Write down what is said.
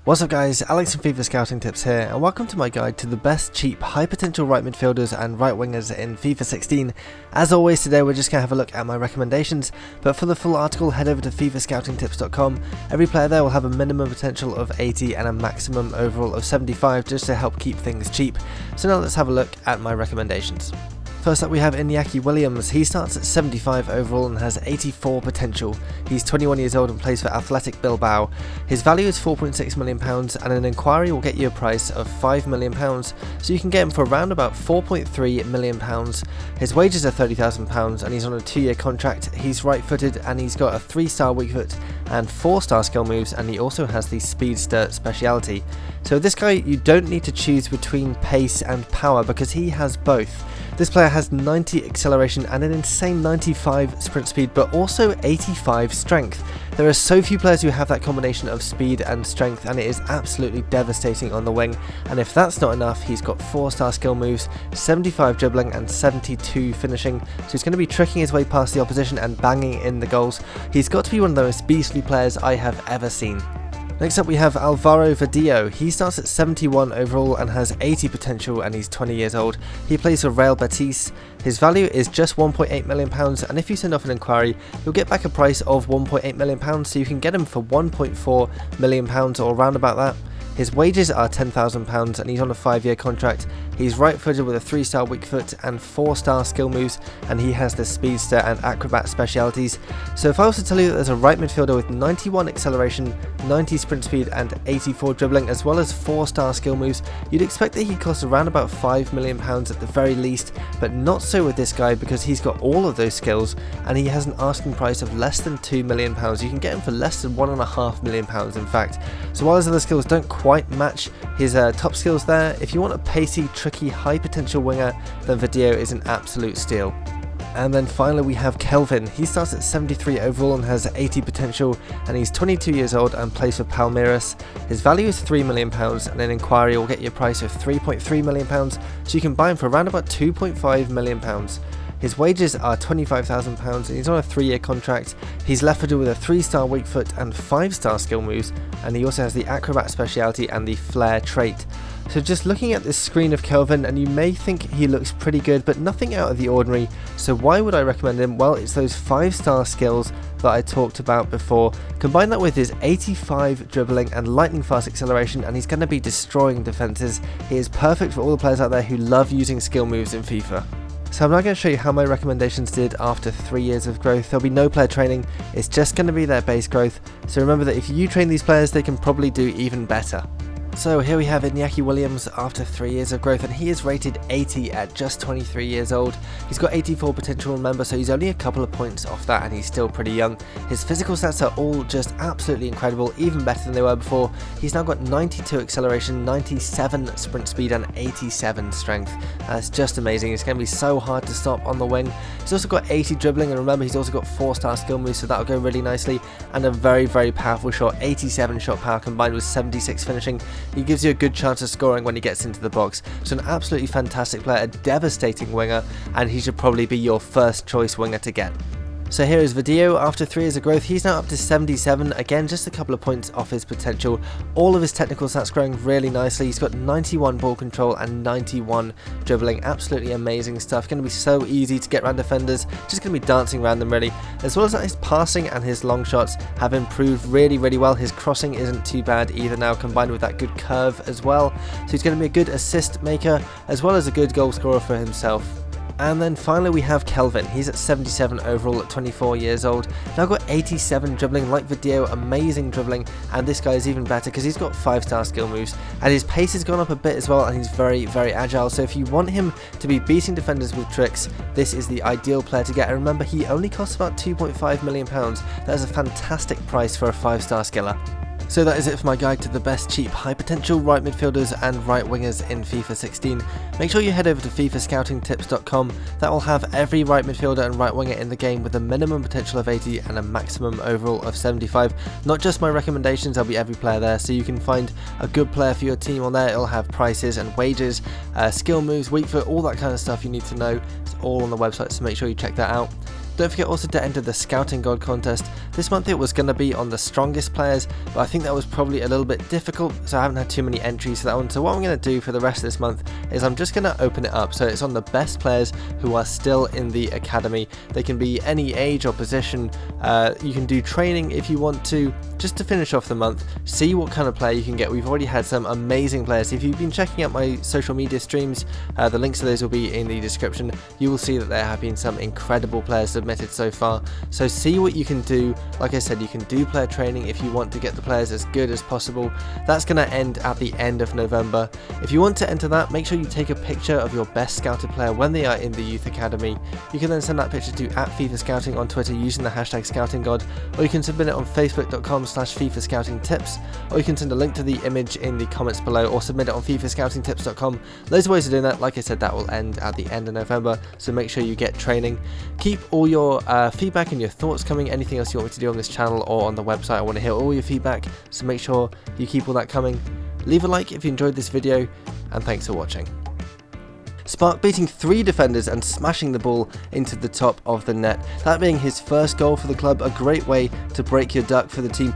What's up guys, Alex from FIFA Scouting Tips here, and welcome to my guide to the best cheap high potential right midfielders and right wingers in FIFA 16. As always, today we're just going to have a look at my recommendations, but for the full article head over to FIFAscoutingtips.com. Every player there will have a minimum potential of 80 and a maximum overall of 75 just to help keep things cheap. So now let's have a look at my recommendations. First up we have Iñaki Williams. He starts at 75 overall and has 84 potential. He's 21 years old and plays for Athletic Bilbao. His value is £4.6 million and an inquiry will get you a price of £5 million, so you can get him for around about £4.3 million. His wages are £30,000 and he's on a 2-year contract. He's right footed and he's got a 3-star weak foot and 4-star skill moves, and he also has the speedster speciality. So this guy, you don't need to choose between pace and power because he has both. This player has 90 acceleration and an insane 95 sprint speed, but also 85 strength. There are so few players who have that combination of speed and strength, and it is absolutely devastating on the wing. And if that's not enough, he's got 4-star skill moves, 75 dribbling and 72 finishing, so he's going to be tricking his way past the opposition and banging in the goals. He's got to be one of the most beastly players I have ever seen. Next up we have Alvaro Verdillo. He starts at 71 overall and has 80 potential, and he's 20 years old. He plays for Real Betis. His value is just £1.8 million, and if you send off an inquiry you'll get back a price of £1.8 million, so you can get him for £1.4 million or around about that. His wages are £10,000 and he's on a 5-year contract. He's right footed with a 3-star weak foot and 4-star skill moves, and he has the speedster and acrobat specialities. So if I was to tell you that there's a right midfielder with 91 acceleration, 90 sprint speed and 84 dribbling as well as 4-star skill moves, you'd expect that he'd cost around about £5 million at the very least, but not so with this guy because he's got all of those skills and he has an asking price of less than £2 million. You can get him for less than £1.5 million in fact. So while his other skills don't quite match his top skills there, if you want a pacey, tricky, high potential winger, then Verdillo is an absolute steal. And then finally we have Kelvin. He starts at 73 overall and has 80 potential, and he's 22 years old and plays for Palmeiras. His value is £3 million and an inquiry will get you a price of £3.3 million, so you can buy him for around about £2.5 million. His wages are £25,000 and he's on a 3-year contract. He's left footed with a 3-star weak foot and 5-star skill moves, and he also has the acrobat speciality and the flair trait. So just looking at this screen of Kelvin, and you may think he looks pretty good but nothing out of the ordinary. So why would I recommend him? Well, it's those 5-star skills that I talked about before. Combine that with his 85 dribbling and lightning fast acceleration and he's going to be destroying defences. He is perfect for all the players out there who love using skill moves in FIFA. So I'm now going to show you how my recommendations did after 3 years of growth. There'll be no player training, it's just going to be their base growth. So remember that if you train these players, they can probably do even better. So here we have Iñaki Williams after 3 years of growth, and he is rated 80 at just 23 years old. He's got 84 potential, remember, so he's only a couple of points off that and he's still pretty young. His physical stats are all just absolutely incredible, even better than they were before. He's now got 92 acceleration, 97 sprint speed and 87 strength. That's just amazing. It's going to be so hard to stop on the wing. He's also got 80 dribbling, and remember he's also got 4-star skill moves, so that'll go really nicely, and a very powerful shot, 87 shot power combined with 76 finishing. He gives you a good chance of scoring when he gets into the box. So an absolutely fantastic player, a devastating winger, and he should probably be your first choice winger to get. So here is Verdillo after 3 years of growth. He's now up to 77, again just a couple of points off his potential. All of his technical stats growing really nicely. He's got 91 ball control and 91 dribbling, absolutely amazing stuff. Going to be so easy to get around defenders, just going to be dancing around them really. As well as that, his passing and his long shots have improved really well. His crossing isn't too bad either now, combined with that good curve as well. So he's going to be a good assist maker as well as a good goal scorer for himself. And then finally we have Kelvin. He's at 77 overall at 24 years old. Now got 87 dribbling like Verdillo, amazing dribbling, and this guy is even better because he's got 5-star skill moves and his pace has gone up a bit as well, and he's very agile. So if you want him to be beating defenders with tricks, this is the ideal player to get. And remember, he only costs about £2.5 million. That is a fantastic price for a 5-star skiller. So that is it for my guide to the best cheap high potential right midfielders and right wingers in FIFA 16. Make sure you head over to FIFAscoutingtips.com. That will have every right midfielder and right winger in the game with a minimum potential of 80 and a maximum overall of 75. Not just my recommendations, there'll be every player there, so you can find a good player for your team on there. It'll have prices and wages, skill moves, weak foot, all that kind of stuff you need to know. It's all on the website, so make sure you check that out. Don't forget also to enter the Scouting God contest. This month it was going to be on the strongest players, but I think that was probably a little bit difficult, so I haven't had too many entries for that one. So what I'm going to do for the rest of this month is I'm just going to open it up so it's on the best players who are still in the academy. They can be any age or position. You can do training if you want to, just to finish off the month, see what kind of player you can get. We've already had some amazing players. If you've been checking out my social media streams, the links to those will be in the description. You will see that there have been some incredible players submitted so far, so see what you can do. Like I said, you can do player training if you want to get the players as good as possible. That's going to end at the end of November. If you want to enter that, make sure you take a picture of your best scouted player when they are in the youth academy. You can then send that picture to @FIFA on Twitter using the hashtag ScoutingGod, or you can submit it on facebook.com/FIFA or you can send a link to the image in the comments below, or submit it on FIFAscoutingtips.com. Loads of ways of doing that. Like I said, that will end at the end of November, so make sure you get training. Keep all your feedback and your thoughts coming. Anything else you want me to do on this channel or on the website, I want to hear all your feedback, so make sure you keep all that coming. Leave a like if you enjoyed this video, and thanks for watching. Spark beating 3 defenders and smashing the ball into the top of the net. That being his first goal for the club, a great way to break your duck for the team.